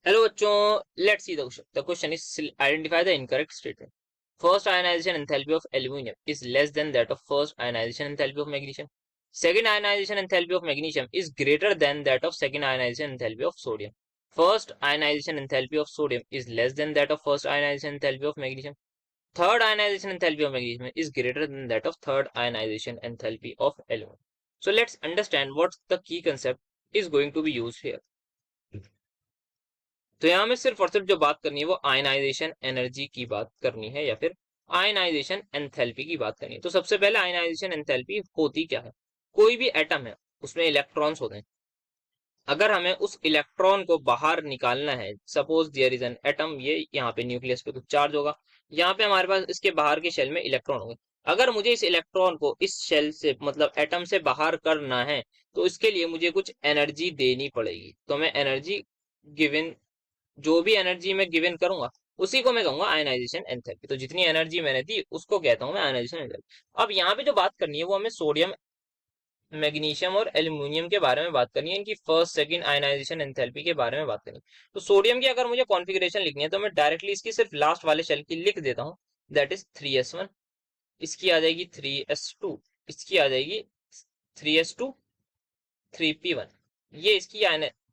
Hello बच्चों, let's see the question. The question is identify the incorrect statement. First ionization enthalpy of aluminium is less than that of first ionization enthalpy of magnesium. Second ionization enthalpy of magnesium is greater than that of second ionization enthalpy of sodium. First ionization enthalpy of sodium is less than that of first ionization enthalpy of magnesium. Third ionization enthalpy of magnesium is greater than that of third ionization enthalpy of aluminum. So let's understand what the key concept is going to be used here. तो यहाँ में सिर्फ और सिर्फ जो बात करनी है वो आयनाइजेशन एनर्जी की बात करनी है या फिर आयनाइजेशन एंथैल्पी की बात करनी है. तो सबसे पहले आयनाइजेशन एंथैल्पी होती क्या है. कोई भी एटम है उसमें इलेक्ट्रॉन्स होते हैं. अगर हमें उस इलेक्ट्रॉन को बाहर निकालना है, suppose there is an atom, ये यहाँ पे न्यूक्लियस पे कुछ चार्ज होगा, यहाँ पे हमारे पास इसके बाहर के शेल में इलेक्ट्रॉन होंगे. अगर मुझे इस इलेक्ट्रॉन को इस शेल से मतलब एटम से बाहर करना है तो इसके लिए मुझे कुछ एनर्जी देनी पड़ेगी. तो मैं एनर्जी गिवन, जो भी एनर्जी मैं गिवन करूंगा उसी को मैं कहूंगा आयनाइजेशन एंथैल्पी. तो जितनी एनर्जी मैंने दी उसको कहता हूं मैं आयनाइजेशन एंथैल्पी. अब यहाँ पे जो बात करनी है वो हमें सोडियम, मैग्नीशियम और एल्यूमिनियम के बारे में बात करनी है, इनकी फर्स्ट सेकंड आयनाइजेशन एंथैल्पी के बारे में बात करनी है. तो सोडियम की अगर मुझे कॉन्फ़िगरेशन लिखनी है तो मैं डायरेक्टली इसकी सिर्फ लास्ट वाले शेल की लिख देता हूँ, दैट इज 3s1. इसकी आ जाएगी 3s2, इसकी आ जाएगी 3s2 3p1. ये इसकी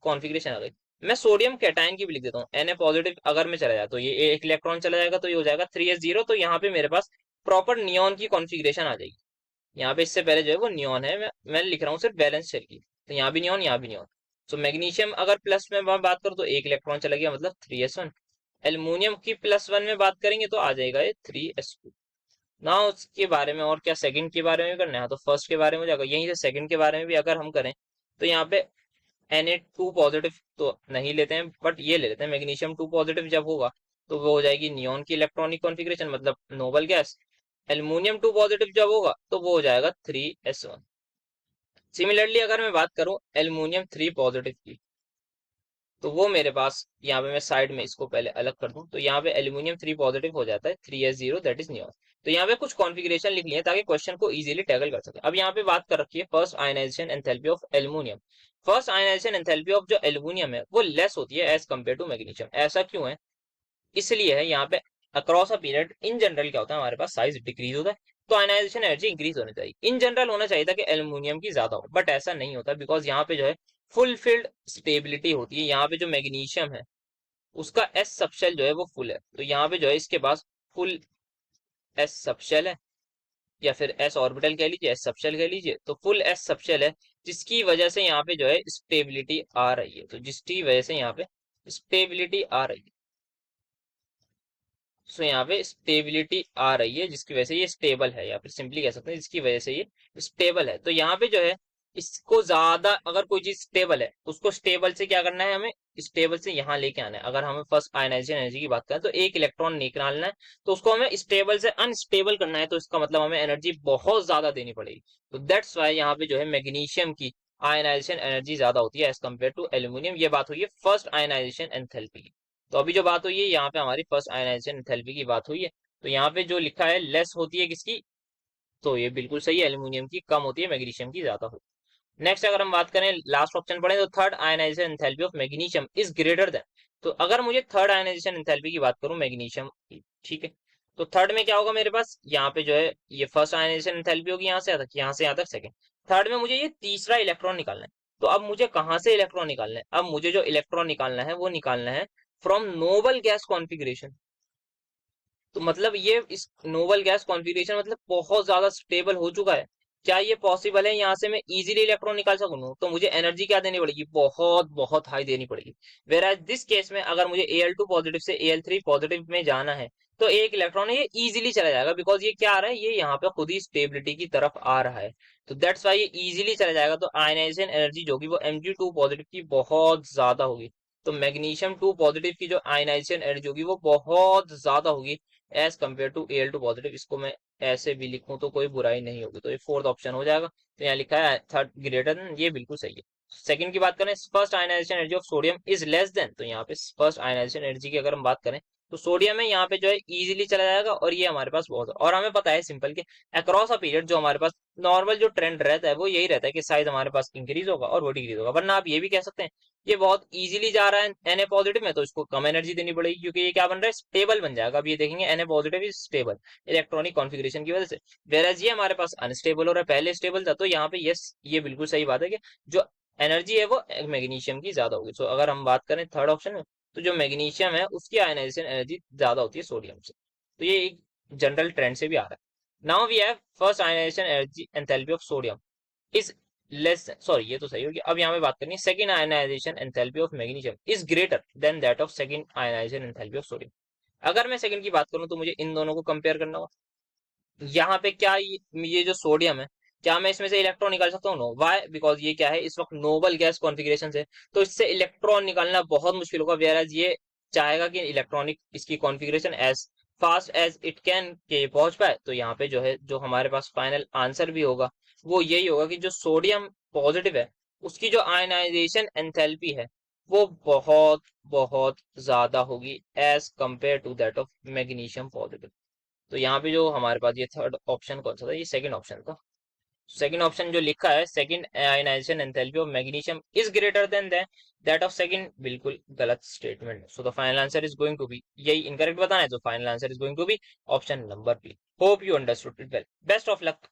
कॉन्फ़िगरेशन आ गई. मैं सोडियम कैटायन की भी लिख देता हूँ, Na पॉजिटिव अगर मैं चला जाए तो ये एक इलेक्ट्रॉन चला जाएगा तो ये हो जाएगा 3s0. तो यहाँ पे मेरे पास प्रॉपर नियॉन की कॉन्फ़िगरेशन आ जाएगी. यहाँ पे इससे पहले जो है वो नियॉन है, मैं लिख रहा हूँ सिर्फ बैलेंस शेल की. तो यहाँ भी नियॉन, यहाँ भी नियॉन. सो मैग्नीशियम अगर प्लस में बात करूँ तो एक इलेक्ट्रॉन चला गया, मतलब 3s1. एल्यूमिनियम की +1 में बात करेंगे तो आ जाएगा ये 3s2. ना उसके बारे में और क्या सेकंड के बारे में भी करना है तो फर्स्ट के बारे में जाएगा. यहीं से सेकंड के बारे में भी अगर हम करें तो यहाँ पे Na2 पॉजिटिव तो नहीं लेते हैं, बट ये ले लेते हैं मैग्नीशियम 2 पॉजिटिव. जब होगा तो वो हो जाएगी नियॉन की इलेक्ट्रॉनिक कॉन्फ़िगरेशन, मतलब नोबल गैस. एल्यूमिनियम 2 पॉजिटिव जब होगा तो वो हो जाएगा 3s1. सिमिलरली अगर मैं बात करूं एल्यूमिनियम 3 पॉजिटिव की तो वो मेरे पास यहाँ पे मैं साइड में इसको पहले अलग कर दूं. तो यहाँ पे एल्यूमिनियम 3 पॉजिटिव हो जाता है 3s0, दैट इज नियॉन. तो यहाँ पे कुछ कॉन्फ़िगरेशन लिख लिया ताकि क्वेश्चन को इजीली टैकल कर सके. अब यहाँ पे बात कर रखी है first ionization enthalpy of aluminium. First ionization enthalpy of जो एल्यूमिनियम है वो लेस होती है एज कम्पेयर टू मैग्नीशियम. ऐसा क्यों है? इसलिए है यहाँ पे across a period in general क्या होता है, हमारे पास साइज डिक्रीज होता है तो आयनाइजेशन एनर्जी इंक्रीज होनी चाहिए. इन जनरल होना चाहिए था कि एल्यूमिनियम की ज्यादा हो, बट ऐसा नहीं होता बिकॉज यहाँ पे जो है फुलफिल्ड स्टेबिलिटी होती है. यहाँ पे जो मैग्नीशियम है उसका एस सबशेल जो है वो फुल है, तो यहाँ पे जो है इसके पास फुल एस सबशेल है या फिर एस ऑर्बिटल कह लीजिए, एस सबशेल कह लीजिए. तो फुल एस सबशेल है जिसकी वजह से यहाँ पे जो है स्टेबिलिटी आ रही है. तो जिसकी वजह से यहाँ पे स्टेबिलिटी आ रही है, सो यहाँ पे स्टेबिलिटी आ रही है जिसकी वजह से ये स्टेबल है, या फिर सिंपली कह सकते हैं जिसकी वजह से ये स्टेबल है. तो यहाँ पे जो है इसको ज्यादा, अगर कोई चीज स्टेबल है उसको स्टेबल से क्या करना है, हमें स्टेबल से यहाँ लेके आना है. अगर हमें फर्स्ट आयनाइजेशन एनर्जी की बात करें तो एक इलेक्ट्रॉन निकालना है तो उसको हमें स्टेबल से अनस्टेबल करना है, तो इसका मतलब हमें एनर्जी बहुत ज्यादा देनी पड़ेगी. तो दैट्स वाई यहाँ पे जो है मैग्नीशियम की आयनाइजेशन एनर्जी ज्यादा होती है एज कम्पेयर टू एल्यूमिनियम. ये बात हुई है फर्स्ट आयनाइजेशन एंथैल्पी की. तो अभी जो बात हुई है यहाँ पे हमारी फर्स्ट आयनाइजेशन एंथैल्पी की बात हुई है. तो यहाँ पे जो लिखा है लेस होती है किसकी, तो ये बिल्कुल सही है, एल्यूमिनियम की कम होती है, मैग्नीशियम की ज्यादा होती है. नेक्स्ट अगर हम बात करें, लास्ट ऑप्शन पढ़े तो third ionization enthalpy of magnesium is greater than. तो अगर मुझे थर्ड आयनाइजेशन एंथैल्पी की बात करूं मैग्नीशियम की, ठीक है, तो थर्ड में क्या होगा मेरे पास, यहाँ पे जो है ये फर्स्ट आयनाइजेशन एंथैल्पी होगी यहाँ से यहाँ तक, यहाँ से यहाँ तक सेकंड. थर्ड में मुझे ये तीसरा इलेक्ट्रॉन निकालना है. तो अब मुझे कहाँ से इलेक्ट्रॉन निकालना है, अब मुझे जो इलेक्ट्रॉन निकालना है वो निकालना है फ्रॉम नोबल गैस कॉन्फ़िगरेशन. तो मतलब ये इस नोबल गैस कॉन्फ़िगरेशन मतलब बहुत ज्यादा स्टेबल हो चुका है. क्या ये पॉसिबल है यहाँ से मैं इजीली इलेक्ट्रॉन निकाल सकूं? तो मुझे एनर्जी क्या देनी पड़ेगी, बहुत बहुत हाई देनी पड़ेगी. वेर एज दिस केस में अगर मुझे Al2 पॉजिटिव से Al3 पॉजिटिव में जाना है तो एक इलेक्ट्रॉन ये इजीली चला जाएगा बिकॉज ये क्या आ रहा है, ये यहाँ पे खुद ही स्टेबिलिटी की तरफ आ रहा है. तो दैट्स वाई ये इजीली चला जाएगा. तो आयनाइजेशन एनर्जी जो होगी वो Mg2 पॉजिटिव की बहुत ज्यादा होगी. तो मैग्नीशियम 2 पॉजिटिव की जो आयनाइजेशन एनर्जी होगी वो बहुत ज्यादा होगी as compare to Al2 positive. इसको मैं ऐसे भी लिखूं तो कोई बुराई नहीं होगी. तो ये फोर्थ ऑप्शन हो जाएगा. तो यहाँ लिखा है थर्ड ग्रेटर देन, ये बिल्कुल सही है. सेकंड की बात करें, first ionization energy of sodium is less than. तो यहाँ पे फर्स्ट आयनाइजेशन एनर्जी की अगर हम बात करें तो सोडियम में यहाँ पे जो है इजीली चला जाएगा और ये हमारे पास बहुत है. और हमें पता है सिंपल के अक्रॉस अ पीरियड जो हमारे पास नॉर्मल जो ट्रेंड रहता है वो यही रहता है कि साइज हमारे पास इंक्रीज होगा और वो डिक्रीज होगा। वरना आप ये भी कह सकते हैं ये बहुत इजीली जा रहा है Na पॉजिटिव में, तो इसको कम एनर्जी देनी पड़ेगी, क्योंकि ये क्या बन रहा है, स्टेबल बन जाएगा। अब ये देखेंगे Na positive is stable electronic configuration की वजह से, वेराज ये हमारे पास अनस्टेबल हो रहा है, पहले स्टेबल था। तो यहाँ पे यस, ये बिल्कुल सही बात है कि जो एनर्जी है वो मैग्नीशियम की ज्यादा होगी। सो अगर हम बात करें थर्ड ऑप्शन में, तो जो मैग्नीशियम है उसकी आयनाइजेशन एनर्जी ज्यादा होती है सोडियम से। तो ये एक जनरल ट्रेंड से भी आ रहा है। Now we have first ionization energy enthalpy of sodium is less, sorry ये तो सही होगी। अब यहाँ पे बात करनी है second ionization enthalpy of magnesium is greater than that of second ionization enthalpy of sodium. अगर मैं सेकंड की बात करूं तो मुझे इन दोनों को कंपेयर करना होगा। यहाँ पे क्या ये जो सोडियम है, क्या मैं इसमें से इलेक्ट्रॉन निकाल सकता हूँ? नो। वाई? बिकॉज ये क्या है, इस वक्त नोबल गैस कॉन्फ़िगरेशन है, तो इससे इलेक्ट्रॉन निकालना बहुत मुश्किल होगा। वेराज ये चाहेगा कि इलेक्ट्रॉनिक इसकी configuration as fast as it can के पहुंच पाए। तो यहाँ पे जो है, जो हमारे पास फाइनल आंसर भी होगा वो यही होगा कि जो सोडियम पॉजिटिव है उसकी जो आयनाइजेशन एंथैल्पी है वो बहुत बहुत ज्यादा होगी as compare to that of magnesium positive. तो यहाँ पे जो हमारे पास ये थर्ड ऑप्शन कौन सा था, ये सेकंड ऑप्शन था। सेकंड ऑप्शन जो लिखा है, second ionization enthalpy of magnesium is greater than that of second, बिल्कुल गलत statement. So the final answer is going to be, यही इनकरेक्ट बताना है, तो final answer is going to be option number B. Hope you understood it well. Best of luck.